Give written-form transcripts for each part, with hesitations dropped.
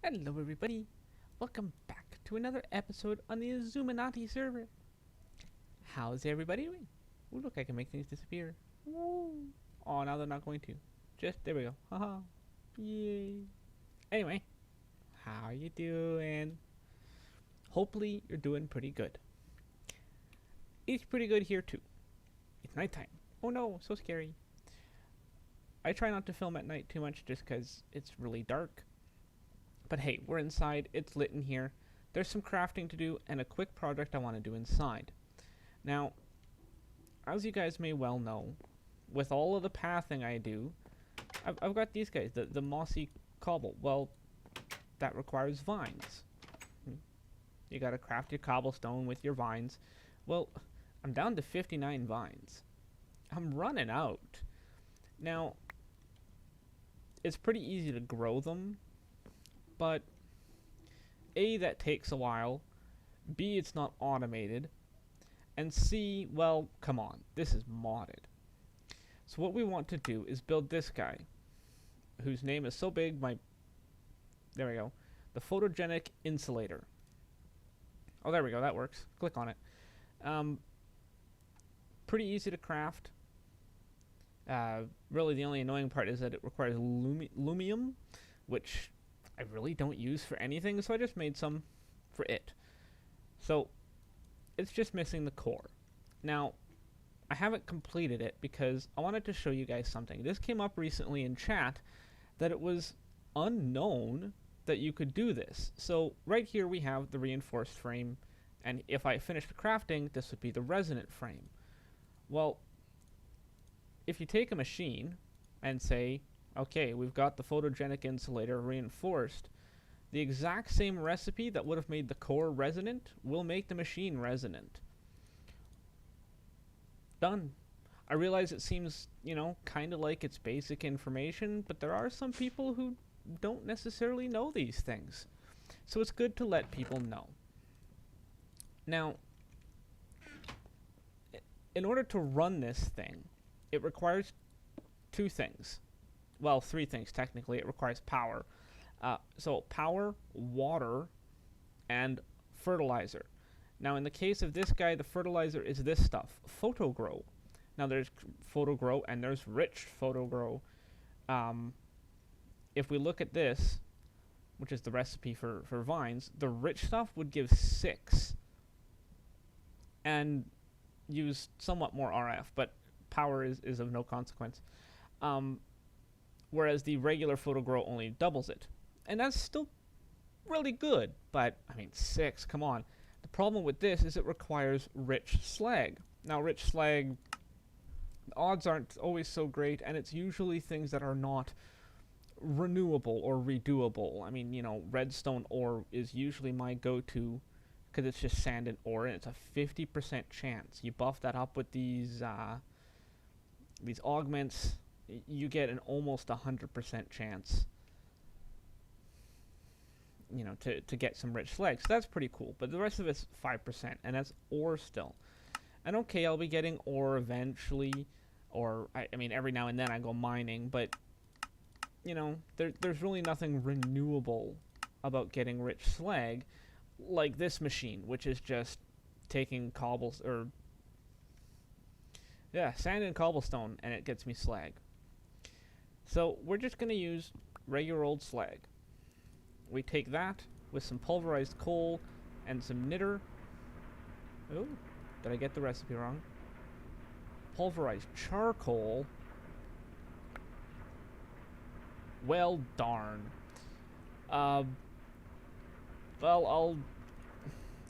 Hello everybody, welcome back to another episode on the Xisuminati server. How's everybody doing? Ooh, look, I can make things disappear. Woo! Oh, now they're not going to. Just, there we go. Haha. Yay. Anyway, how you doing? Hopefully you're doing pretty good. It's pretty good here too. It's nighttime. Oh no, so scary. I try not to film at night too much just because it's really dark. But hey, we're inside, it's lit in here. There's some crafting to do and a quick project I want to do inside. Now, as you guys may well know, with all of the pathing I do, I've got these guys, the mossy cobble. Well, that requires vines. You gotta craft your cobblestone with your vines. Well, I'm down to 59 vines. I'm running out. Now, it's pretty easy to grow them, but A, that takes a while, B, it's not automated, and C, well, come on, this is modded. So what we want to do is build this guy, whose name is so big, there we go, the photogenic insulator. Oh, there we go, that works. Click on it. Pretty easy to craft. Really the only annoying part is that it requires lumium, which I really don't use for anything, so I just made some for it. So it's just missing the core. Now, I haven't completed it because I wanted to show you guys something. This came up recently in chat that it was unknown that you could do this. So right here we have the reinforced frame, and if I finish the crafting, this would be the resonant frame. Well, if you take a machine and say, okay, we've got the photogenic insulator reinforced, the exact same recipe that would have made the core resonant will make the machine resonant. Done. I realize it seems, kind of like it's basic information, but there are some people who don't necessarily know these things. So it's good to let people know. Now, in order to run this thing, it requires two things. Well, three things technically. It requires power. So power, water, and fertilizer. Now in the case of this guy, the fertilizer is this stuff, PhotoGrow. Now there's PhotoGrow and there's rich PhotoGrow. If we look at this, which is the recipe for vines, the rich stuff would give 6 and use somewhat more RF, but power is of no consequence. Whereas the regular PhotoGrow only doubles it. And that's still really good, but, 6, come on. The problem with this is it requires rich slag. Now, rich slag, the odds aren't always so great, and it's usually things that are not renewable or redoable. Redstone ore is usually my go-to, because it's just sand and ore, and it's a 50% chance. You buff that up with these augments, you get an almost 100% chance, to get some rich slag. So that's pretty cool. But the rest of it's 5%, and that's ore still. And okay, I'll be getting ore eventually, or every now and then I go mining, but there's really nothing renewable about getting rich slag, like this machine, which is just taking sand and cobblestone, and it gets me slag. So we're just going to use regular old slag. We take that with some pulverized coal and some knitter. Oh, did I get the recipe wrong? Pulverized charcoal. Well, darn. Well,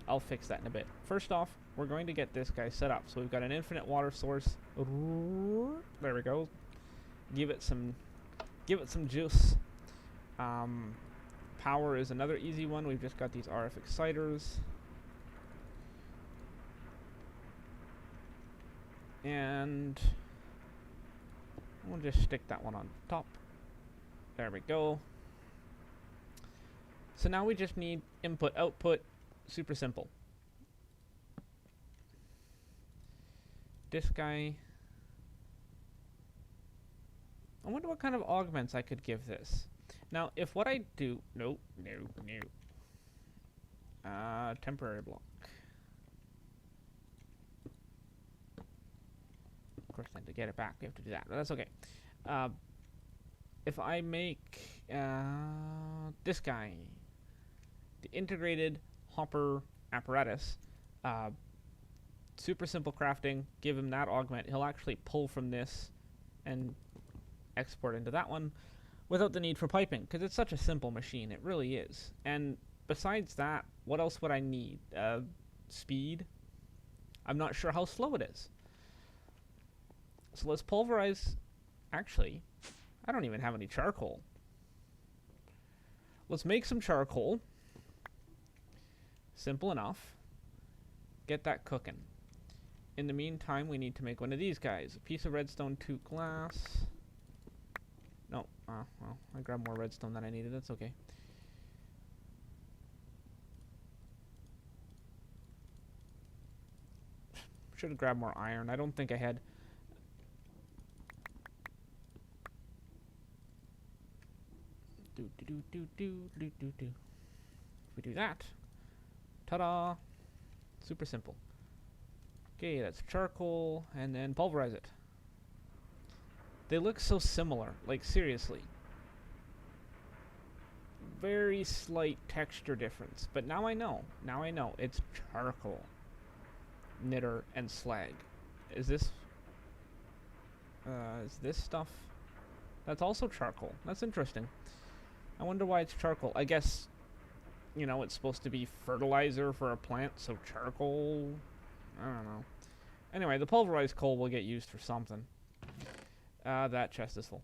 I'll fix that in a bit. First off, we're going to get this guy set up. So we've got an infinite water source. There we go. Give it some juice. Power is another easy one. We've just got these RF exciters. And we'll just stick that one on top. There we go. So now we just need input, output. Super simple. This guy. I wonder what kind of augments I could give this. Now, if what I do... No. Temporary block. Of course, then to get it back, we have to do that. But that's okay. If I make this guy the integrated hopper apparatus, super simple crafting, give him that augment, he'll actually pull from this and export into that one without the need for piping, because it's such a simple machine. It really is. And besides that, what else would I need? Speed? I'm not sure how slow it is. So let's pulverize. Actually, I don't even have any charcoal. Let's make some charcoal. Simple enough. Get that cooking. In the meantime, we need to make one of these guys. A piece of redstone, 2 glass. No, well, I grabbed more redstone than I needed. That's okay. Should have grabbed more iron. I don't think I had. If we do that, ta-da! Super simple. Okay, that's charcoal, and then pulverize it. They look so similar, like seriously. Very slight texture difference, but now I know. Now I know. It's charcoal, knitter, and slag. Is this stuff? That's also charcoal. That's interesting. I wonder why it's charcoal. I guess, you know, it's supposed to be fertilizer for a plant, so charcoal. I don't know. Anyway, the pulverized coal will get used for something. That chest is full.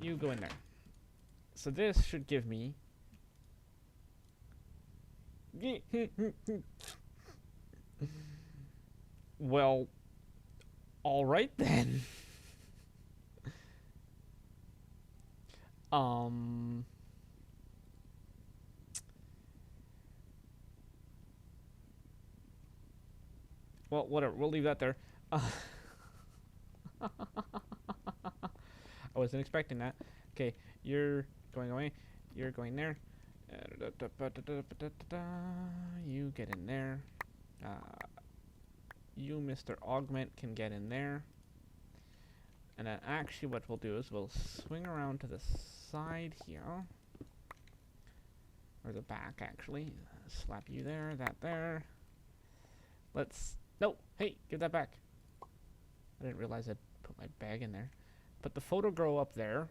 You go in there. So this should give me... Well, alright then. Well, whatever. We'll leave that there. I wasn't expecting that. Okay, you're going away. You're going there. You get in there. You, Mr. Augment, can get in there. And then actually what we'll do is we'll swing around to the side here. Or the back, actually. Slap you there, that there. Let's... No! Hey! Give that back! I didn't realize I'd put my bag in there. Put the photo grow up there.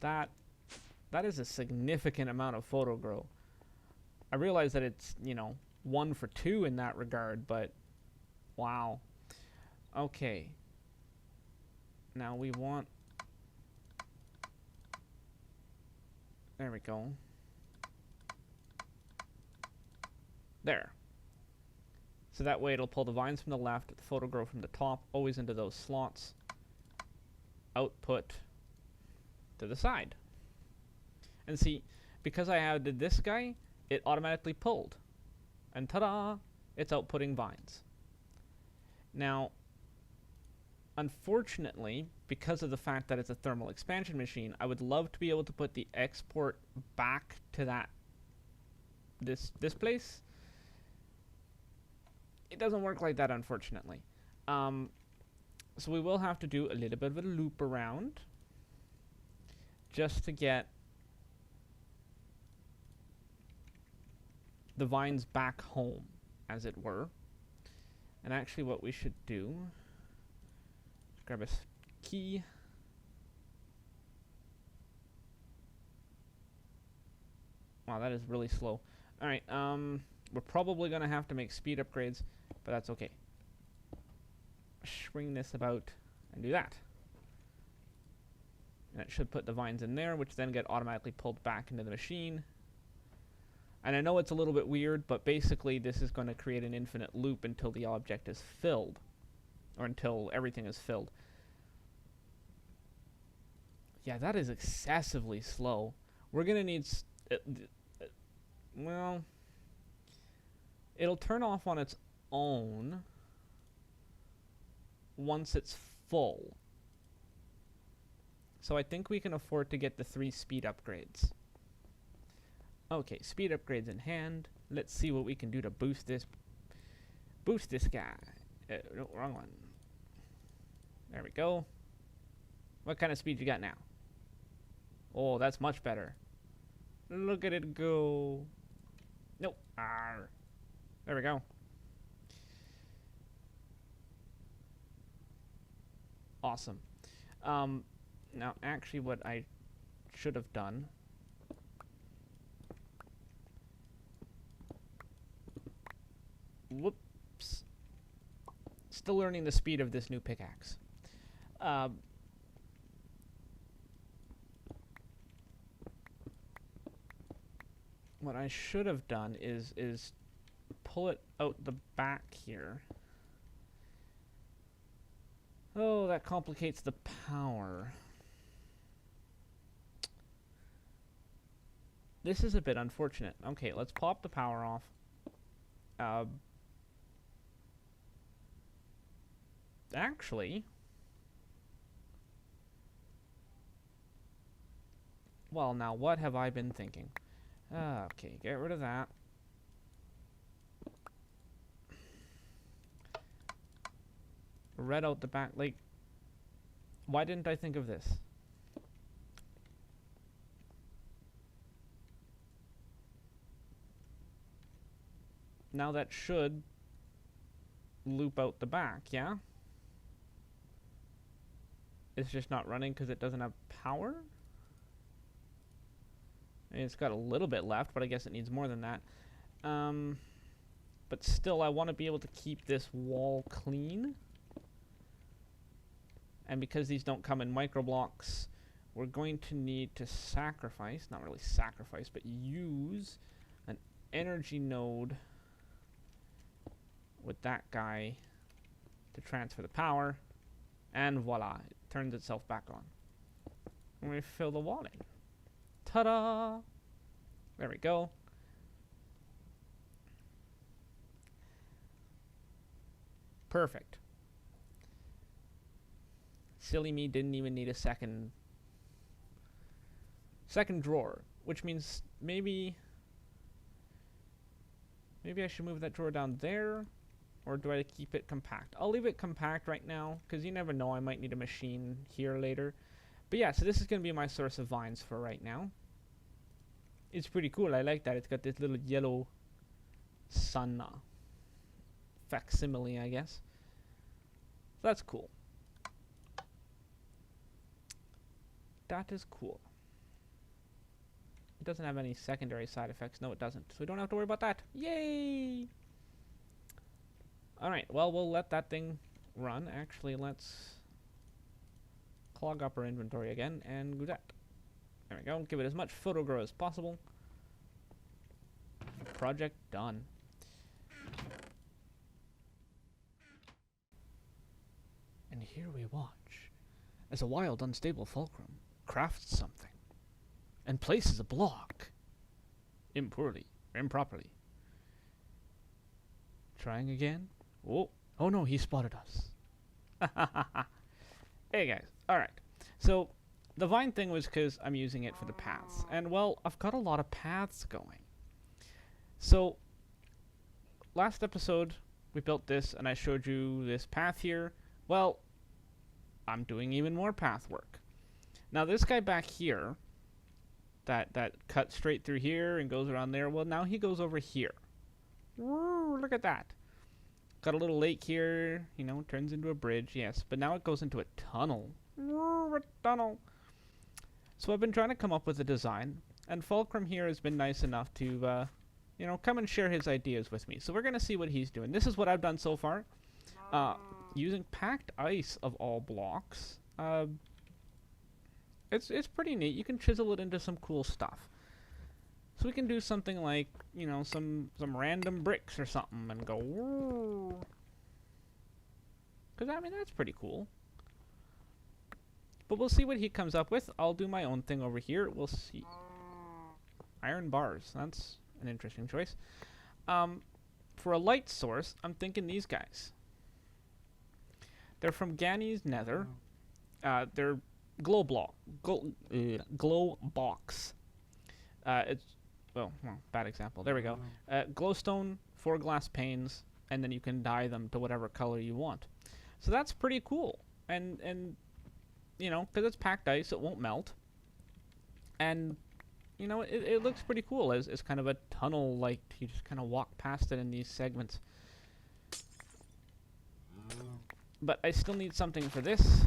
That is a significant amount of photo grow. I realize that it's, you know, 1 for 2 in that regard, but wow. Okay. Now we want... There we go. There. So that way it'll pull the vines from the left, the photo grow from the top, always into those slots. Output to the side. And see, because I added this guy, it automatically pulled. And ta-da! It's outputting vines. Now, unfortunately, because of the fact that it's a thermal expansion machine, I would love to be able to put the export back to that this place. It doesn't work like that, unfortunately. So we will have to do a little bit of a loop around just to get the vines back home, as it were. And actually what we should do, grab a key. Wow, that is really slow. Alright, we're probably going to have to make speed upgrades, but that's okay. Swing this about and do that. And it should put the vines in there, which then get automatically pulled back into the machine. And I know it's a little bit weird, but basically this is going to create an infinite loop until the object is filled. Or until everything is filled. Yeah, that is excessively slow. We're going to need... well... It'll turn off on its own once it's full. So I think we can afford to get the 3 speed upgrades. Okay, speed upgrades in hand. Let's see what we can do to boost this guy. No, wrong one. There we go. What kind of speed you got now? Oh, that's much better. Look at it go. Nope. Arr. There we go. Awesome. Now, actually, what I should have done... Whoops. Still learning the speed of this new pickaxe. What I should have done is pull it out the back here. Oh, that complicates the power. This is a bit unfortunate. Okay, let's pop the power off. Actually, well, now what have I been thinking? Okay, get rid of that. Red out the back. Like, why didn't I think of this? Now that should loop out the back, yeah? It's just not running because it doesn't have power? I mean, it's got a little bit left, but I guess it needs more than that. But still, I want to be able to keep this wall clean. And because these don't come in micro blocks, we're going to need to sacrifice, not really sacrifice, but use an energy node with that guy to transfer the power. And voila, it turns itself back on. And we fill the wall in. Ta-da! There we go. Perfect. Silly me didn't even need a second drawer, which means maybe I should move that drawer down there, or do I keep it compact? I'll leave it compact right now, because you never know, I might need a machine here later. But yeah, so this is going to be my source of vines for right now. It's pretty cool, I like that. It's got this little yellow sun facsimile, I guess. So that's cool. That is cool. It doesn't have any secondary side effects. No, it doesn't. So we don't have to worry about that. Yay! Alright, well, we'll let that thing run. Actually, let's clog up our inventory again and do that. There we go. Give it as much photo grow as possible. Project done. And here we watch as a wild, unstable fulcrum crafts something and places a block improperly. Trying again. Oh no, he spotted us. Hey guys, alright. So the vine thing was because I'm using it for the paths. And well, I've got a lot of paths going. So last episode we built this and I showed you this path here. Well, I'm doing even more path work. Now this guy back here that cuts straight through here and goes around there, well now he goes over here. Woo, look at that. Got a little lake here, you know, turns into a bridge, yes, but now it goes into a tunnel. Woo, a tunnel. So I've been trying to come up with a design, and Fulcrum here has been nice enough to, you know, come and share his ideas with me. So we're going to see what he's doing. This is what I've done so far. Using packed ice of all blocks. It's pretty neat. You can chisel it into some cool stuff. So we can do something like, you know, some random bricks or something and go, woo. Because, I mean, that's pretty cool. But we'll see what he comes up with. I'll do my own thing over here. We'll see. Iron bars. That's an interesting choice. For a light source, I'm thinking these guys. They're from Gani's Nether. They're glow box. It's well, bad example. There we go. Glowstone, 4 glass panes, and then you can dye them to whatever color you want. So that's pretty cool. And you know, because it's packed ice, it won't melt. And you know, it looks pretty cool as kind of a tunnel, like you just kind of walk past it in these segments. But I still need something for this.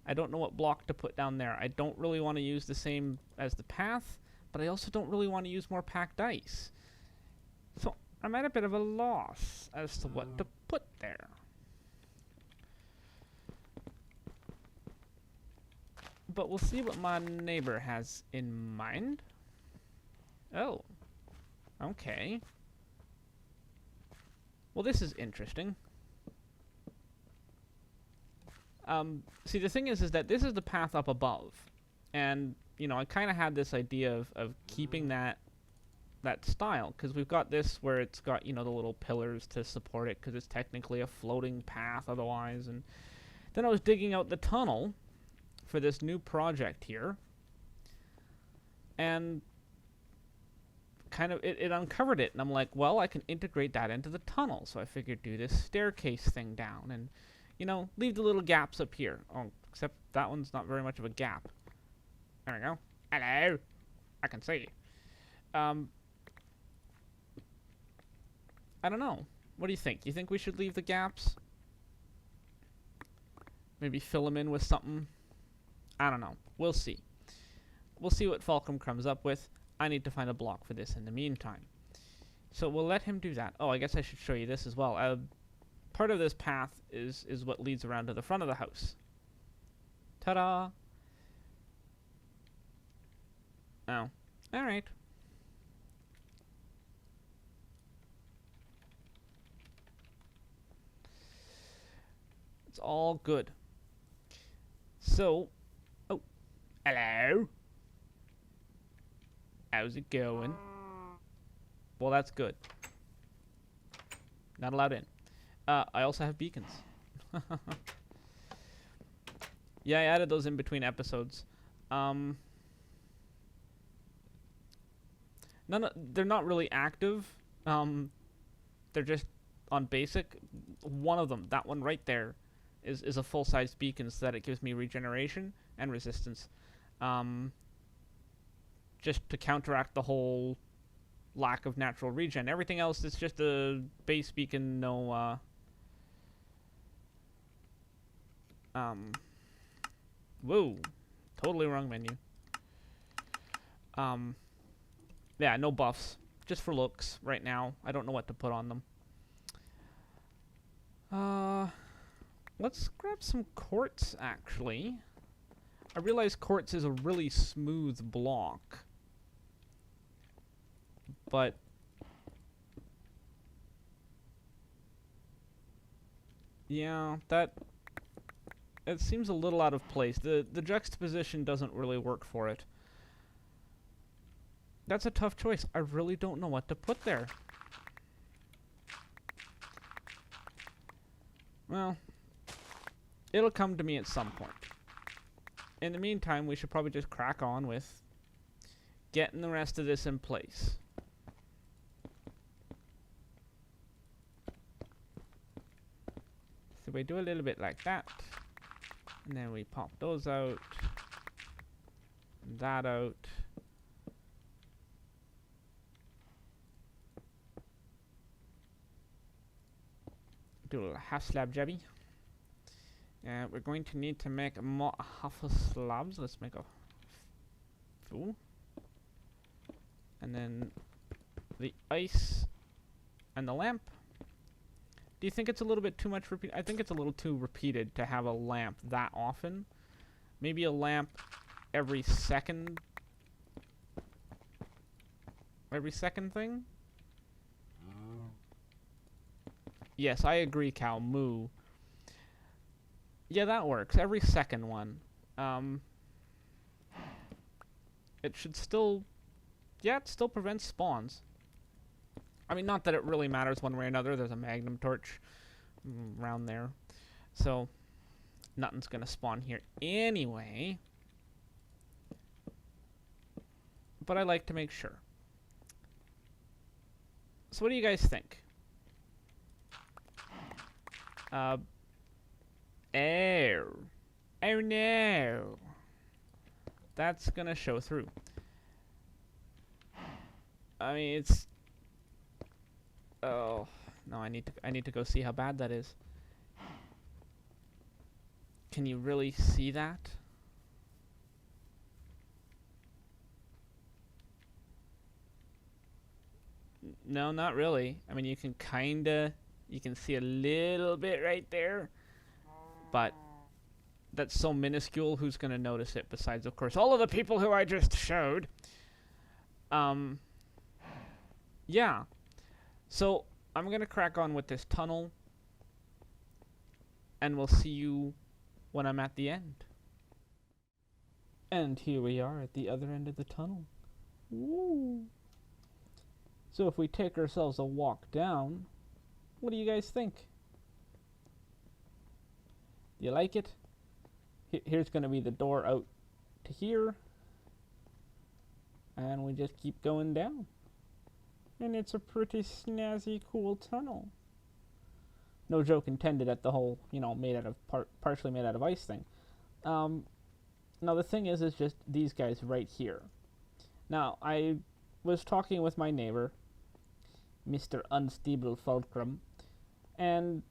I don't know what block to put down there. I don't really want to use the same as the path, but I also don't really want to use more packed ice. So I'm at a bit of a loss as to what to put there. But we'll see what my neighbor has in mind. Oh. Okay. Well, this is interesting. See, the thing is that this is the path up above. And, you know, I kind of had this idea of keeping that style. Because we've got this where it's got, you know, the little pillars to support it. Because it's technically a floating path otherwise. And then I was digging out the tunnel for this new project here. And kind of, it uncovered it. And I'm like, well, I can integrate that into the tunnel. So I figured do this staircase thing down. And you know, leave the little gaps up here. Oh, except that one's not very much of a gap. There we go. Hello. I can see. I don't know. What do you think? You think we should leave the gaps? Maybe fill them in with something? I don't know. We'll see. We'll see what Falcom comes up with. I need to find a block for this in the meantime. So we'll let him do that. Oh, I guess I should show you this as well. Part of this path is what leads around to the front of the house. Ta-da! Oh. Alright. It's all good. So... Oh. Hello? How's it going? Well, that's good. Not allowed in. I also have beacons. Yeah, I added those in between episodes. They're not really active. They're just on basic. One of them, that one right there, is a full-size beacon so that it gives me regeneration and resistance. Just to counteract the whole lack of natural regen. Everything else is just a base beacon, no, whoa, totally wrong menu. Yeah, no buffs, just for looks right now. I don't know what to put on them. Let's grab some quartz, actually. I realize quartz is a really smooth block, but yeah, it seems a little out of place. The juxtaposition doesn't really work for it. That's a tough choice. I really don't know what to put there. Well, it'll come to me at some point. In the meantime, we should probably just crack on with getting the rest of this in place. So we do a little bit like that. And then we pop those out. And that out. Do a little half slab jabby. We're going to need to make more half slabs. Let's make a few. And then the ice and the lamp. Do you think it's a little bit too much repeat? I think it's a little too repeated to have a lamp that often. Maybe a lamp every second. Every second thing? Yes, I agree, Cow. Moo. Yeah, that works. Every second one. It should still... Yeah, it still prevents spawns. I mean, not that it really matters one way or another. There's a magnum torch around there. So, Nothing's gonna spawn here anyway. But I like to make sure. So what do you guys think? Oh. Oh no. That's gonna show through. I mean, it's... Oh, no, I need to go see how bad that is. Can you really see that? No, not really. I mean, you can see a little bit right there, but that's so minuscule, who's going to notice it besides, of course, all of the people who I just showed. Yeah. So, I'm going to crack on with this tunnel, and we'll see you when I'm at the end. And here we are at the other end of the tunnel. Woo! So if we take ourselves a walk down, what do you guys think? Do you like it? Here's going to be the door out to here. And we just keep going down. And it's a pretty snazzy, cool tunnel. No joke intended at the whole, made out of partially made out of ice thing. Now the thing is just these guys right here. Now I was talking with my neighbor, Mr. Unstable Fulcrum, and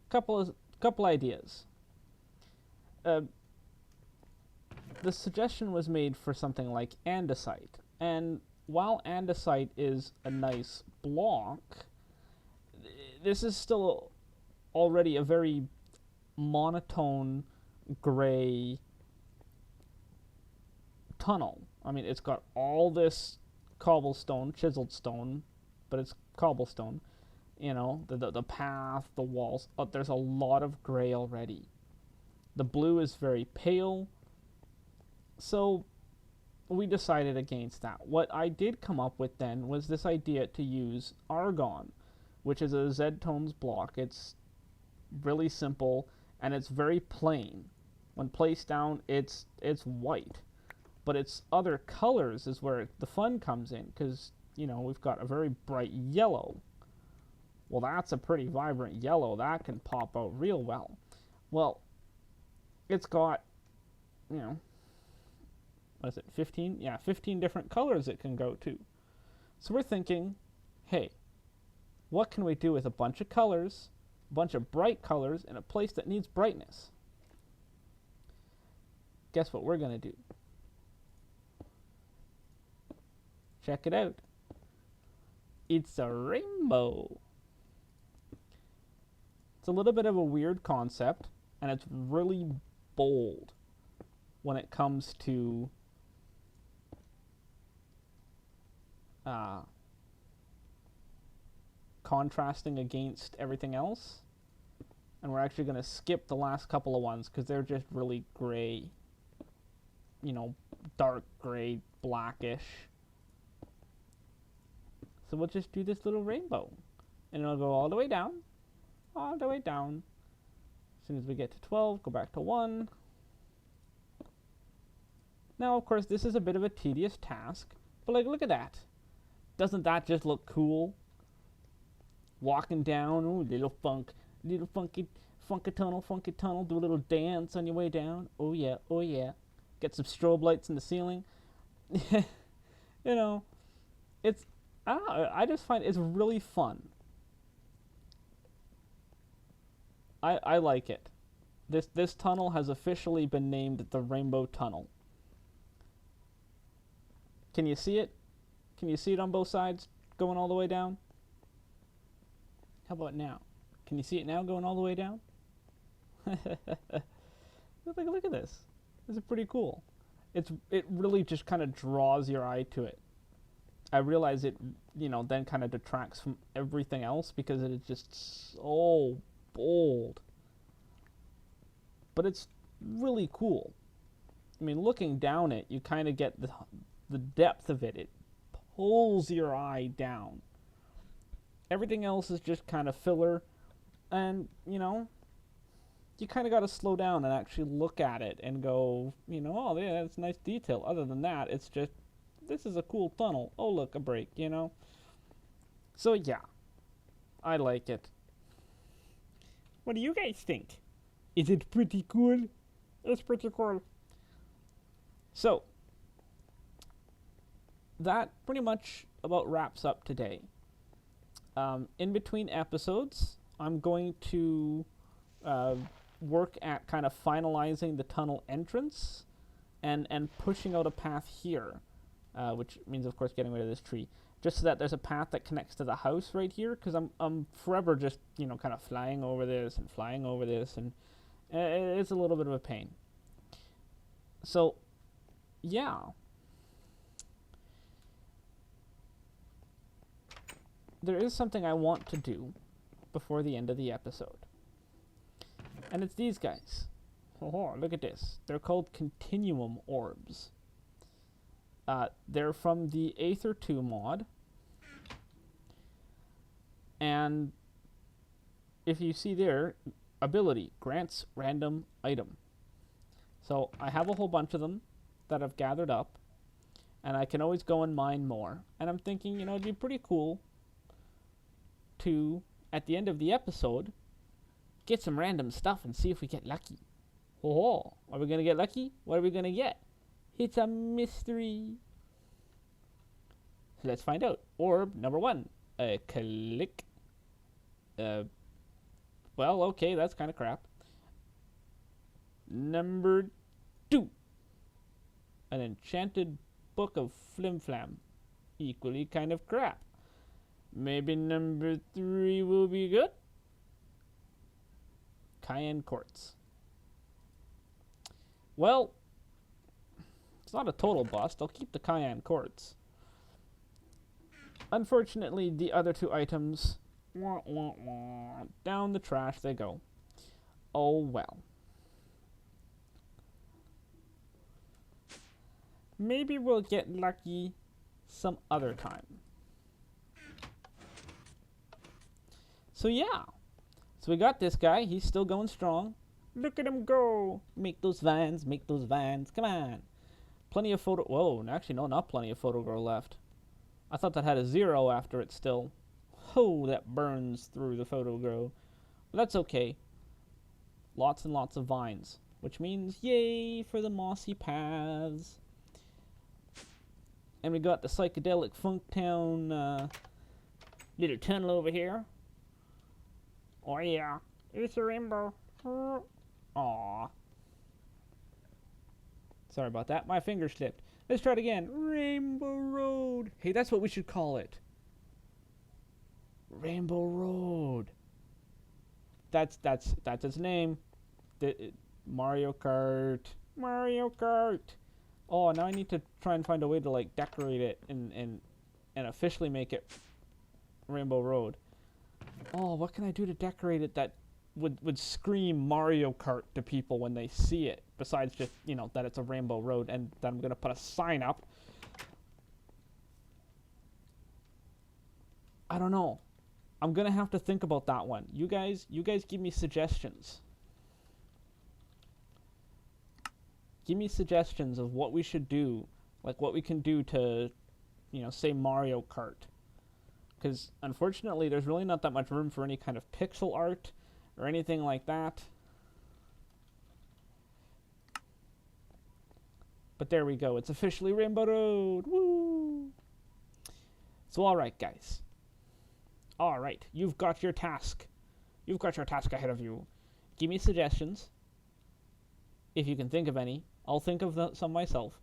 couple ideas. The suggestion was made for something like andesite, and while andesite is a nice block, this is still already a very monotone gray tunnel. I mean, it's got all this cobblestone, chiseled stone, but it's cobblestone. The path, the walls. There's a lot of gray already. The blue is very pale. So we decided against that. What I did come up with then was this idea to use argon, which is a Z-tones block. It's really simple and it's very plain. When placed down, it's white, but its other colors is where the fun comes in, because we've got a very bright yellow. Well, that's a pretty vibrant yellow. That can pop out real well. Well, it's got, what is it, 15? Yeah, 15 different colors it can go to. So we're thinking, hey, what can we do with a bunch of colors, a bunch of bright colors, in a place that needs brightness? Guess what we're going to do? Check it out. It's a rainbow. It's a little bit of a weird concept, and it's really bold when it comes to contrasting against everything else. And we're actually going to skip the last couple of ones because they're just really gray, dark gray, blackish. So we'll just do this little rainbow, and it'll go all the way down, all the way down. As soon as we get to 12, go back to 1. Now, of course, this is a bit of a tedious task, but look at that. Doesn't that just look cool? Walking down, ooh, little funky tunnel, do a little dance on your way down. Oh yeah, oh yeah. Get some strobe lights in the ceiling. It's, I just find it's really fun. I like it. This tunnel has officially been named the Rainbow Tunnel. Can you see it? Can you see it on both sides going all the way down? How about now? Can you see it now going all the way down? Look at this. This is pretty cool. It really just kind of draws your eye to it. I realize it, then kind of detracts from everything else because it is just so bold. But it's really cool. I mean, looking down it, you kind of get the depth of it. It pulls your eye down. Everything else is just kind of filler. And, you kind of got to slow down and actually look at it and go, you know, oh yeah, that's nice detail. Other than that, it's just, this is a cool tunnel. Oh look, a break, you know. So yeah, I like it. What do you guys think? Is it pretty cool? It's pretty cool. So that pretty much about wraps up today. In between episodes, I'm going to work at kind of finalizing the tunnel entrance and pushing out a path here, which means, of course, getting rid of this tree, just so that there's a path that connects to the house right here, because I'm forever just, you know, kind of flying over this, and it's a little bit of a pain. So, yeah. There is something I want to do before the end of the episode. And it's these guys. Oh, look at this. They're called Continuum orbs. They're from the Aether 2 mod. And if you see there, ability, grants random item. So I have a whole bunch of them that I've gathered up. And I can always go and mine more. And I'm thinking, you know, it'd be pretty cool to, at the end of the episode, get some random stuff and see if we get lucky. Oh, are we going to get lucky? What are we going to get? It's a mystery. So let's find out. Orb number 1. Click. Well, okay, that's kind of crap. Number 2. An enchanted book of flim flam. Equally kind of crap. Maybe number 3 will be good. Cayenne quartz. Well, it's not a total bust. I'll keep the cayenne quartz. Unfortunately, the other 2 items, down the trash they go. Oh well. Maybe we'll get lucky some other time. So yeah. So we got this guy. He's still going strong. Look at him go. Make those vines. Make those vines. Come on. Plenty of photo... Whoa. Actually, no, not plenty of photo grow left. I thought that had a 0 after it still. Oh, that burns through the photo grow. But that's okay. Lots and lots of vines. Which means, yay for the mossy paths. And we got the psychedelic Funktown little tunnel over here. Oh yeah, it's a rainbow. Aww. Sorry about that, my finger slipped. Let's try it again. Rainbow Road. Hey, that's what we should call it. Rainbow Road. That's its name. Mario Kart. Mario Kart. Oh, now I need to try and find a way to like decorate it and officially make it Rainbow Road. Oh, what can I do to decorate it that would scream Mario Kart to people when they see it, besides just, you know, that it's a Rainbow Road and that I'm going to put a sign up? I don't know. I'm going to have to think about that one. You guys give me suggestions. Give me suggestions of what we should do, like what we can do to, you know, say Mario Kart. Because, unfortunately, there's really not that much room for any kind of pixel art or anything like that. But there we go. It's officially Rainbow Road. Woo! So, alright, guys. Alright, you've got your task. You've got your task ahead of you. Give me suggestions. If you can think of any. I'll think of some myself.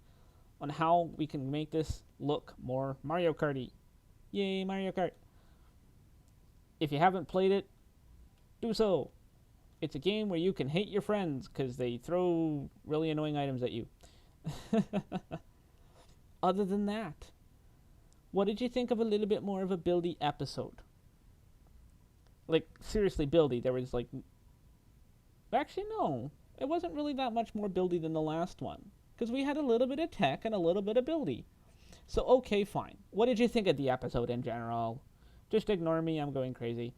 On how we can make this look more Mario Kart-y. Yay, Mario Kart. If you haven't played it, do so. It's a game where you can hate your friends because they throw really annoying items at you. Other than that, what did you think of a little bit more of a buildy episode? Like, seriously, buildy. There was like... Actually, no. It wasn't really that much more buildy than the last one. Because we had a little bit of tech and a little bit of buildy. So, okay, fine. What did you think of the episode in general? Just ignore me, I'm going crazy.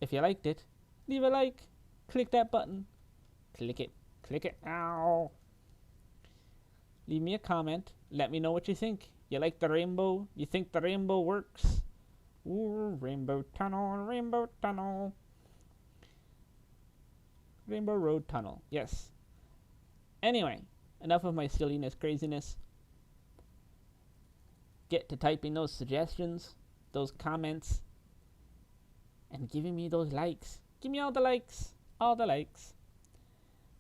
If you liked it, leave a like. Click that button. Click it. Click it. Ow. Leave me a comment. Let me know what you think. You like the rainbow? You think the rainbow works? Ooh, rainbow tunnel, rainbow tunnel. Rainbow road tunnel. Yes. Anyway, enough of my silliness, craziness. Get to typing those suggestions, those comments, and giving me those likes. Give me all the likes. All the likes.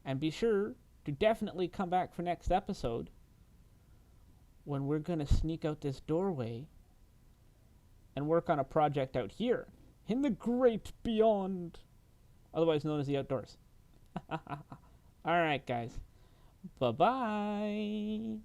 And be sure to definitely come back for next episode when we're going to sneak out this doorway and work on a project out here in the great beyond, otherwise known as the outdoors. Alright, guys. Bye-bye.